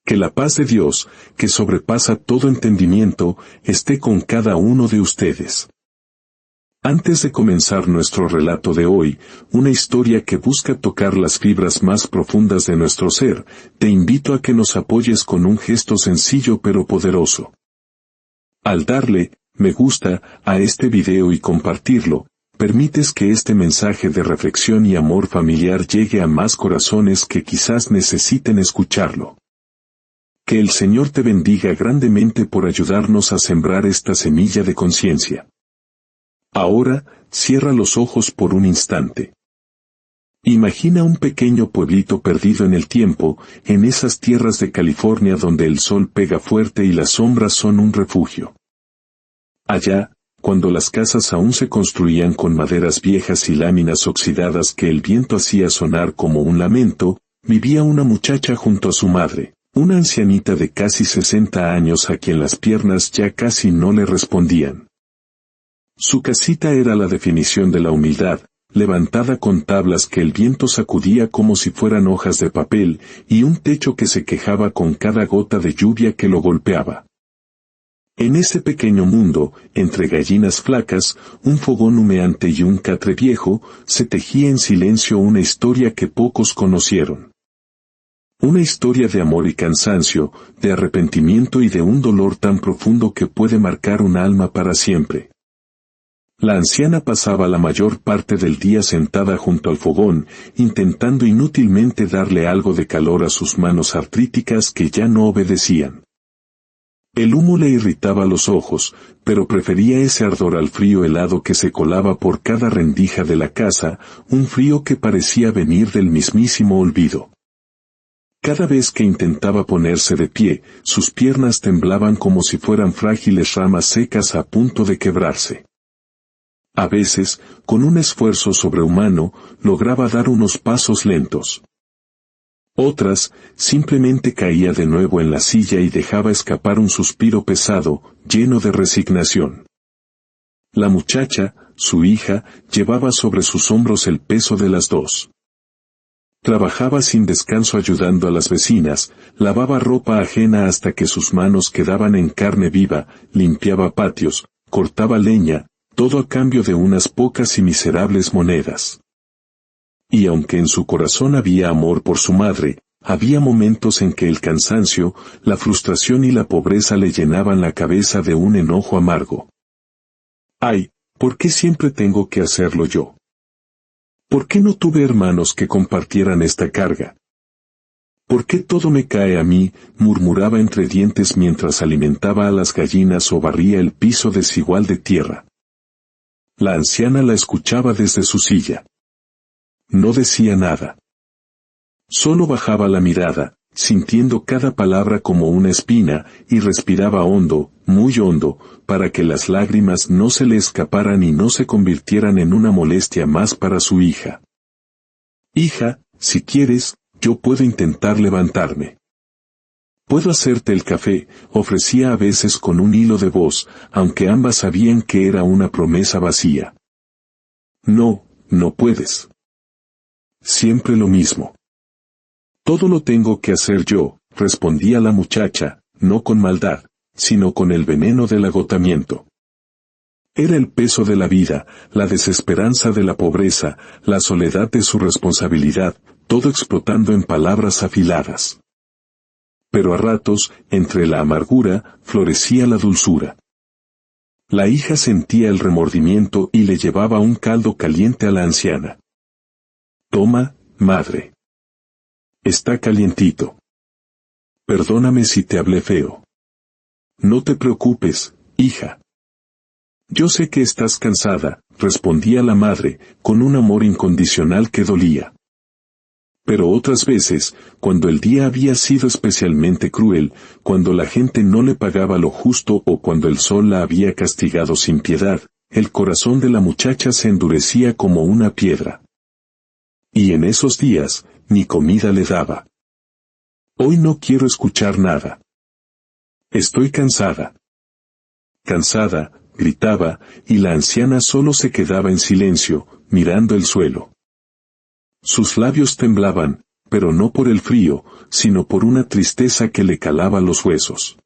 Que la paz de Dios, que sobrepasa todo entendimiento, esté con cada uno de ustedes. Antes de comenzar nuestro relato de hoy, una historia que busca tocar las fibras más profundas de nuestro ser, te invito a que nos apoyes con un gesto sencillo pero poderoso. Al darle me gusta a este video y compartirlo, permites que este mensaje de reflexión y amor familiar llegue a más corazones que quizás necesiten escucharlo. Que el Señor te bendiga grandemente por ayudarnos a sembrar esta semilla de conciencia. Ahora, cierra los ojos por un instante. Imagina un pequeño pueblito perdido en el tiempo, en esas tierras de California donde el sol pega fuerte y las sombras son un refugio. Allá, cuando las casas aún se construían con maderas viejas y láminas oxidadas que el viento hacía sonar como un lamento, vivía una muchacha junto a su madre, una ancianita de casi 60 años a quien las piernas ya casi no le respondían. Su casita era la definición de la humildad, levantada con tablas que el viento sacudía como si fueran hojas de papel, y un techo que se quejaba con cada gota de lluvia que lo golpeaba. En ese pequeño mundo, entre gallinas flacas, un fogón humeante y un catre viejo, se tejía en silencio una historia que pocos conocieron. Una historia de amor y cansancio, de arrepentimiento y de un dolor tan profundo que puede marcar un alma para siempre. La anciana pasaba la mayor parte del día sentada junto al fogón, intentando inútilmente darle algo de calor a sus manos artríticas que ya no obedecían. El humo le irritaba los ojos, pero prefería ese ardor al frío helado que se colaba por cada rendija de la casa, un frío que parecía venir del mismísimo olvido. Cada vez que intentaba ponerse de pie, sus piernas temblaban como si fueran frágiles ramas secas a punto de quebrarse. A veces, con un esfuerzo sobrehumano, lograba dar unos pasos lentos. Otras, simplemente caía de nuevo en la silla y dejaba escapar un suspiro pesado, lleno de resignación. La muchacha, su hija, llevaba sobre sus hombros el peso de las dos. Trabajaba sin descanso ayudando a las vecinas, lavaba ropa ajena hasta que sus manos quedaban en carne viva, limpiaba patios, cortaba leña, todo a cambio de unas pocas y miserables monedas. Y aunque en su corazón había amor por su madre, había momentos en que el cansancio, la frustración y la pobreza le llenaban la cabeza de un enojo amargo. ¡Ay! ¿Por qué siempre tengo que hacerlo yo? ¿Por qué no tuve hermanos que compartieran esta carga? ¿Por qué todo me cae a mí?, murmuraba entre dientes mientras alimentaba a las gallinas o barría el piso desigual de tierra. La anciana la escuchaba desde su silla. No decía nada. Solo bajaba la mirada, sintiendo cada palabra como una espina, y respiraba hondo, muy hondo, para que las lágrimas no se le escaparan y no se convirtieran en una molestia más para su hija. Hija, si quieres, yo puedo intentar levantarme. Puedo hacerte el café, ofrecía a veces con un hilo de voz, aunque ambas sabían que era una promesa vacía. No, no puedes. Siempre lo mismo. Todo lo tengo que hacer yo, respondía la muchacha, no con maldad, sino con el veneno del agotamiento. Era el peso de la vida, la desesperanza de la pobreza, la soledad de su responsabilidad, todo explotando en palabras afiladas. Pero a ratos, entre la amargura, florecía la dulzura. La hija sentía el remordimiento y le llevaba un caldo caliente a la anciana. Toma, madre. Está calientito. Perdóname si te hablé feo. No te preocupes, hija. Yo sé que estás cansada, respondía la madre, con un amor incondicional que dolía. Pero otras veces, cuando el día había sido especialmente cruel, cuando la gente no le pagaba lo justo o cuando el sol la había castigado sin piedad, el corazón de la muchacha se endurecía como una piedra. Y en esos días, ni comida le daba. Hoy no quiero escuchar nada. Estoy cansada. Cansada, gritaba, y la anciana solo se quedaba en silencio, mirando el suelo. Sus labios temblaban, pero no por el frío, sino por una tristeza que le calaba los huesos.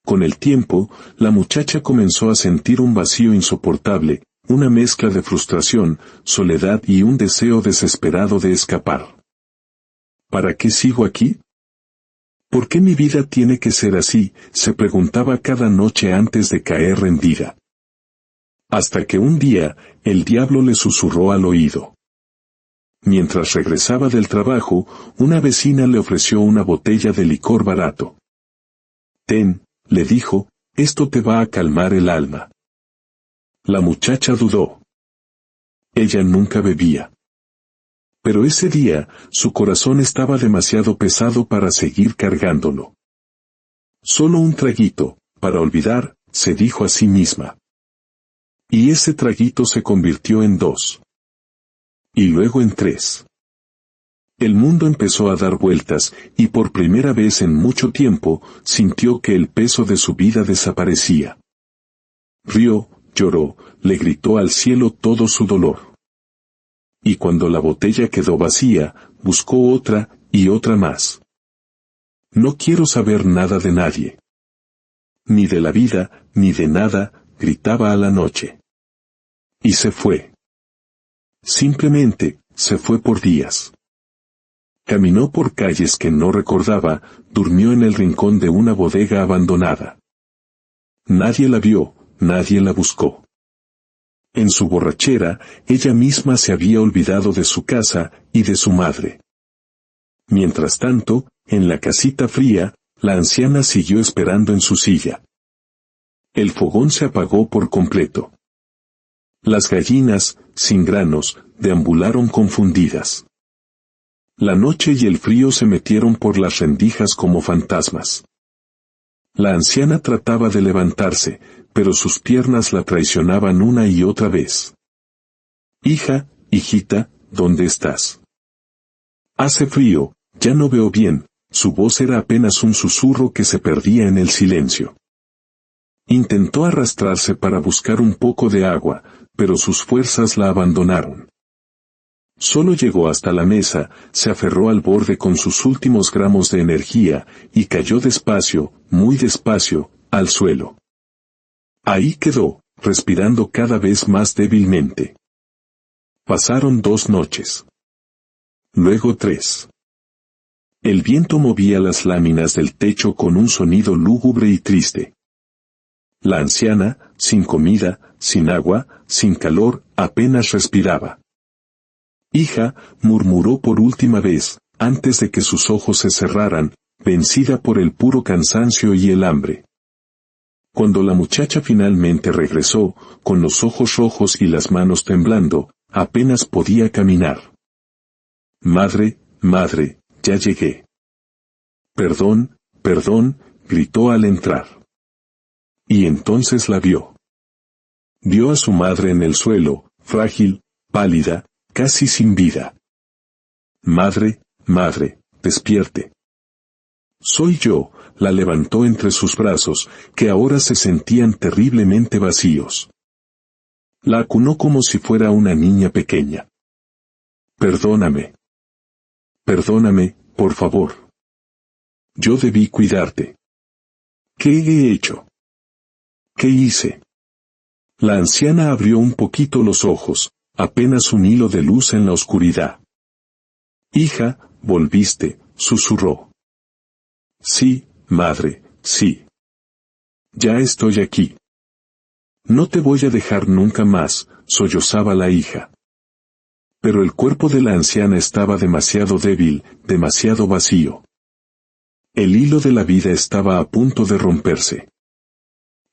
Con el tiempo, la muchacha comenzó a sentir un vacío insoportable, una mezcla de frustración, soledad y un deseo desesperado de escapar. ¿Para qué sigo aquí? ¿Por qué mi vida tiene que ser así?, se preguntaba cada noche antes de caer rendida. Hasta que un día, el diablo le susurró al oído. Mientras regresaba del trabajo, una vecina le ofreció una botella de licor barato. «Ten», le dijo, «esto te va a calmar el alma». La muchacha dudó. Ella nunca bebía. Pero ese día, su corazón estaba demasiado pesado para seguir cargándolo. «Solo un traguito, para olvidar», se dijo a sí misma. Y ese traguito se convirtió en 2. Y luego en 3. El mundo empezó a dar vueltas, y por primera vez en mucho tiempo, sintió que el peso de su vida desaparecía. Rió, lloró, le gritó al cielo todo su dolor. Y cuando la botella quedó vacía, buscó otra, y otra más. «No quiero saber nada de nadie. Ni de la vida, ni de nada», gritaba a la noche. Y se fue. Simplemente, se fue por días. Caminó por calles que no recordaba, durmió en el rincón de una bodega abandonada. Nadie la vio, nadie la buscó. En su borrachera, ella misma se había olvidado de su casa y de su madre. Mientras tanto, en la casita fría, la anciana siguió esperando en su silla. El fogón se apagó por completo. Las gallinas, sin granos, deambularon confundidas. La noche y el frío se metieron por las rendijas como fantasmas. La anciana trataba de levantarse, pero sus piernas la traicionaban una y otra vez. «Hija, hijita, ¿dónde estás? Hace frío, ya no veo bien», su voz era apenas un susurro que se perdía en el silencio. Intentó arrastrarse para buscar un poco de agua, pero sus fuerzas la abandonaron. Solo llegó hasta la mesa, se aferró al borde con sus últimos gramos de energía, y cayó despacio, muy despacio, al suelo. Ahí quedó, respirando cada vez más débilmente. Pasaron 2 noches. Luego 3. El viento movía las láminas del techo con un sonido lúgubre y triste. La anciana, sin comida, sin agua, sin calor, apenas respiraba. «Hija», murmuró por última vez, antes de que sus ojos se cerraran, vencida por el puro cansancio y el hambre. Cuando la muchacha finalmente regresó, con los ojos rojos y las manos temblando, apenas podía caminar. «Madre, madre, ya llegué». «Perdón, perdón», gritó al entrar. Y entonces la vio. Vio a su madre en el suelo, frágil, pálida, casi sin vida. «Madre, madre, despierte». «Soy yo», la levantó entre sus brazos, que ahora se sentían terriblemente vacíos. La acunó como si fuera una niña pequeña. «Perdóname. Perdóname, por favor. Yo debí cuidarte. ¿Qué he hecho? ¿Qué hice?». La anciana abrió un poquito los ojos, apenas un hilo de luz en la oscuridad. «Hija, volviste», susurró. «Sí, madre, sí. Ya estoy aquí. No te voy a dejar nunca más», sollozaba la hija. Pero el cuerpo de la anciana estaba demasiado débil, demasiado vacío. El hilo de la vida estaba a punto de romperse.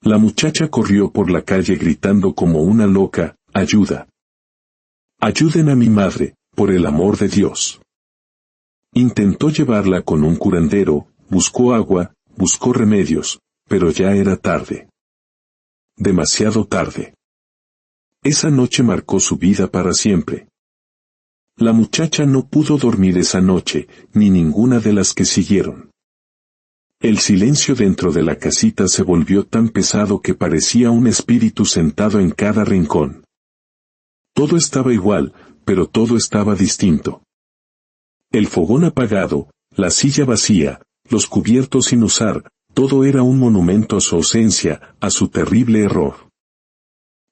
La muchacha corrió por la calle gritando como una loca: «¡Ayuda! Ayuden a mi madre, por el amor de Dios». Intentó llevarla con un curandero, buscó agua, buscó remedios, pero ya era tarde. Demasiado tarde. Esa noche marcó su vida para siempre. La muchacha no pudo dormir esa noche, ni ninguna de las que siguieron. El silencio dentro de la casita se volvió tan pesado que parecía un espíritu sentado en cada rincón. Todo estaba igual, pero todo estaba distinto. El fogón apagado, la silla vacía, los cubiertos sin usar, todo era un monumento a su ausencia, a su terrible error.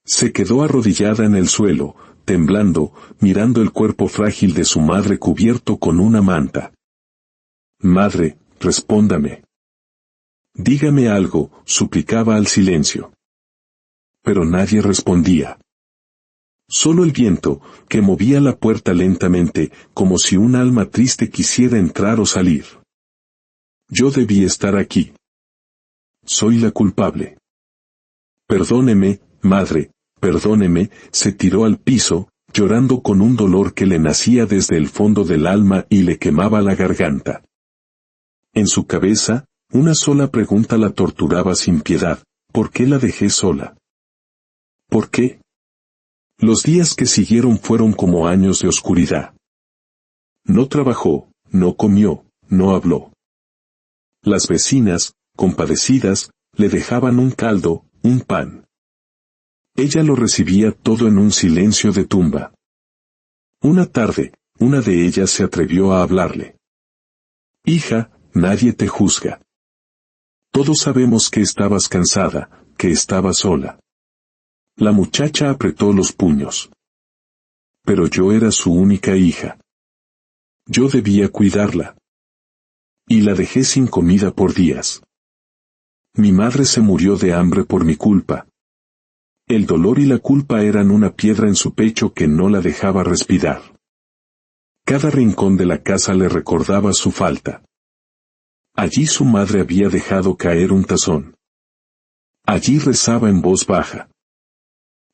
Se quedó arrodillada en el suelo, temblando, mirando el cuerpo frágil de su madre cubierto con una manta. «Madre, respóndame. Dígame algo», suplicaba al silencio. Pero nadie respondía. Solo el viento, que movía la puerta lentamente, como si un alma triste quisiera entrar o salir. «Yo debí estar aquí. Soy la culpable. Perdóneme, madre, perdóneme», se tiró al piso, llorando con un dolor que le nacía desde el fondo del alma y le quemaba la garganta. En su cabeza, una sola pregunta la torturaba sin piedad: ¿por qué la dejé sola? ¿Por qué? Los días que siguieron fueron como años de oscuridad. No trabajó, no comió, no habló. Las vecinas, compadecidas, le dejaban un caldo, un pan. Ella lo recibía todo en un silencio de tumba. Una tarde, una de ellas se atrevió a hablarle. «Hija, nadie te juzga. Todos sabemos que estabas cansada, que estabas sola». La muchacha apretó los puños. Pero yo era su única hija. Yo debía cuidarla. Y la dejé sin comida por días. Mi madre se murió de hambre por mi culpa. El dolor y la culpa eran una piedra en su pecho que no la dejaba respirar. Cada rincón de la casa le recordaba su falta. Allí su madre había dejado caer un tazón. Allí rezaba en voz baja.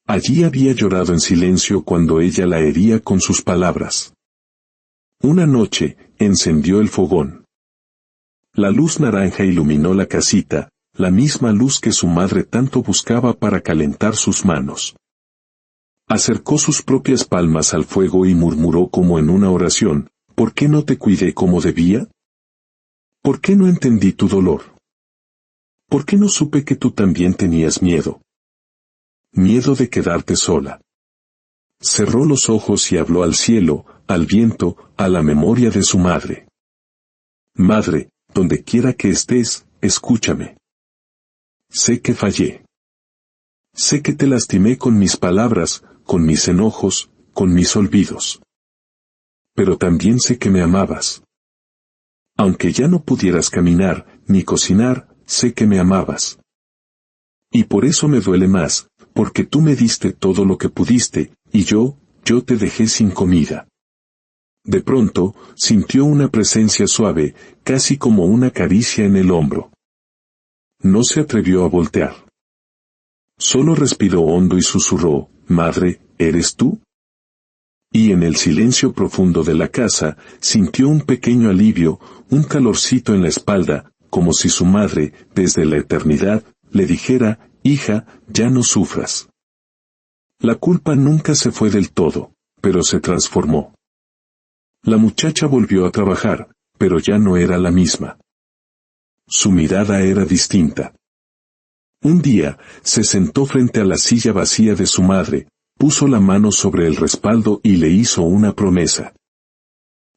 Allí había llorado en silencio cuando ella la hería con sus palabras. Una noche, encendió el fogón. La luz naranja iluminó la casita, la misma luz que su madre tanto buscaba para calentar sus manos. Acercó sus propias palmas al fuego y murmuró como en una oración: «¿Por qué no te cuidé como debía? ¿Por qué no entendí tu dolor? ¿Por qué no supe que tú también tenías miedo? Miedo de quedarte sola». Cerró los ojos y habló al cielo, al viento, a la memoria de su madre. «Madre, donde quiera que estés, escúchame. Sé que fallé. Sé que te lastimé con mis palabras, con mis enojos, con mis olvidos. Pero también sé que me amabas. Aunque ya no pudieras caminar, ni cocinar, sé que me amabas. Y por eso me duele más, porque tú me diste todo lo que pudiste, y yo te dejé sin comida». De pronto, sintió una presencia suave, casi como una caricia en el hombro. No se atrevió a voltear. Solo respiró hondo y susurró: «Madre, ¿eres tú?». Y en el silencio profundo de la casa, sintió un pequeño alivio, un calorcito en la espalda, como si su madre, desde la eternidad, le dijera: «Hija, ya no sufras». La culpa nunca se fue del todo, pero se transformó. La muchacha volvió a trabajar, pero ya no era la misma. Su mirada era distinta. Un día, se sentó frente a la silla vacía de su madre, puso la mano sobre el respaldo y le hizo una promesa.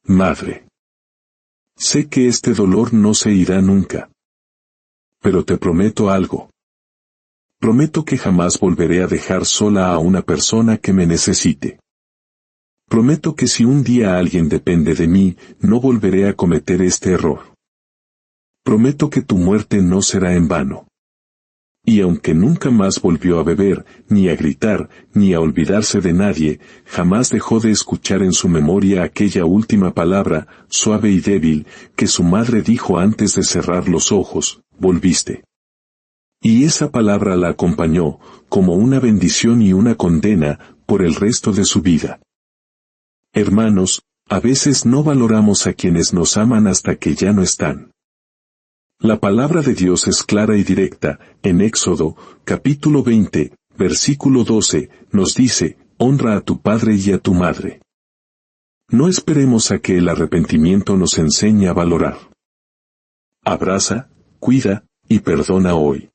«Madre, sé que este dolor no se irá nunca. Pero te prometo algo. Prometo que jamás volveré a dejar sola a una persona que me necesite. Prometo que si un día alguien depende de mí, no volveré a cometer este error. Prometo que tu muerte no será en vano». Y aunque nunca más volvió a beber, ni a gritar, ni a olvidarse de nadie, jamás dejó de escuchar en su memoria aquella última palabra, suave y débil, que su madre dijo antes de cerrar los ojos: «Volviste». Y esa palabra la acompañó, como una bendición y una condena, por el resto de su vida. Hermanos, a veces no valoramos a quienes nos aman hasta que ya no están. La palabra de Dios es clara y directa. En Éxodo, capítulo 20, versículo 12, nos dice: «Honra a tu padre y a tu madre». No esperemos a que el arrepentimiento nos enseñe a valorar. Abraza, cuida y perdona hoy.